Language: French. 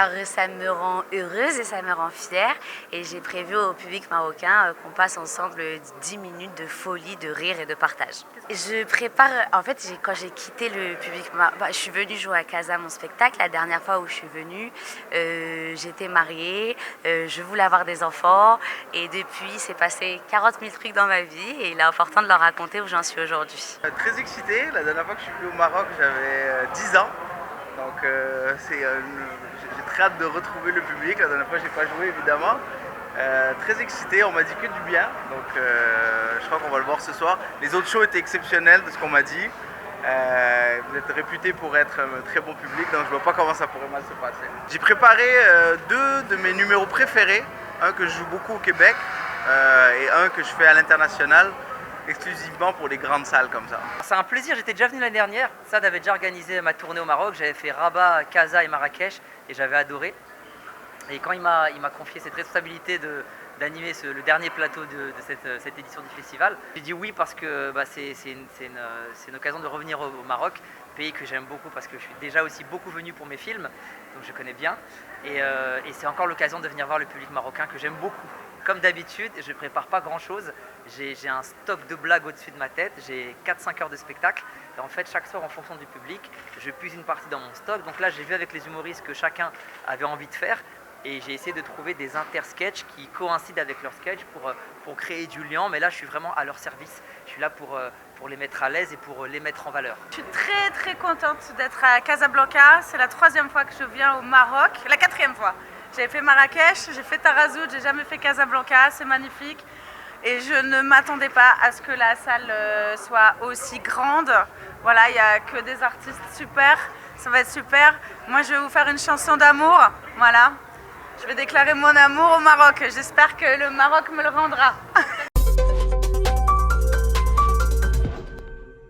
Alors ça me rend heureuse et ça me rend fière et j'ai prévu au public marocain qu'on passe ensemble 10 minutes de folie, de rire et de partage. Je prépare, en fait quand j'ai quitté le public, je suis venue jouer à Casa mon spectacle. La dernière fois où je suis venue, j'étais mariée, je voulais avoir des enfants et depuis c'est passé 40 000 trucs dans ma vie et il est important de leur raconter où j'en suis aujourd'hui. Très excité, la dernière fois que je suis venu au Maroc j'avais 10 ans. Donc j'ai très hâte de retrouver le public. La dernière fois j'ai pas joué évidemment. Très excité, on m'a dit que du bien. Donc je crois qu'on va le voir ce soir. Les autres shows étaient exceptionnels de ce qu'on m'a dit. Vous êtes réputé pour être un très bon public, donc je vois pas comment ça pourrait mal se passer. J'ai préparé deux de mes numéros préférés, un que je joue beaucoup au Québec et un que je fais à l'international, exclusivement pour les grandes salles comme ça. C'est un plaisir, j'étais déjà venu l'année dernière. Sad avait déjà organisé ma tournée au Maroc, j'avais fait Rabat, Casa et Marrakech et j'avais adoré. Et quand il m'a confié cette responsabilité d'animer le dernier plateau de cette édition du festival, j'ai dit oui parce que c'est une occasion de revenir au Maroc, pays que j'aime beaucoup parce que je suis déjà aussi beaucoup venu pour mes films, donc je connais bien. Et c'est encore l'occasion de venir voir le public marocain que j'aime beaucoup. Comme d'habitude, je ne prépare pas grand chose, j'ai un stock de blagues au-dessus de ma tête, j'ai 4-5 heures de spectacle et en fait chaque soir en fonction du public, je puise une partie dans mon stock. Donc là j'ai vu avec les humoristes que chacun avait envie de faire et j'ai essayé de trouver des intersketchs qui coïncident avec leur sketch pour créer du lien, mais là je suis vraiment à leur service, je suis là pour les mettre à l'aise et pour les mettre en valeur. Je suis très contente d'être à Casablanca, c'est la 3e fois que je viens au Maroc, la 4e fois. J'ai fait Marrakech, j'ai fait Tarazout, j'ai jamais fait Casablanca, c'est magnifique. Et je ne m'attendais pas à ce que la salle soit aussi grande. Voilà, il n'y a que des artistes super, ça va être super. Moi je vais vous faire une chanson d'amour, voilà. Je vais déclarer mon amour au Maroc, j'espère que le Maroc me le rendra.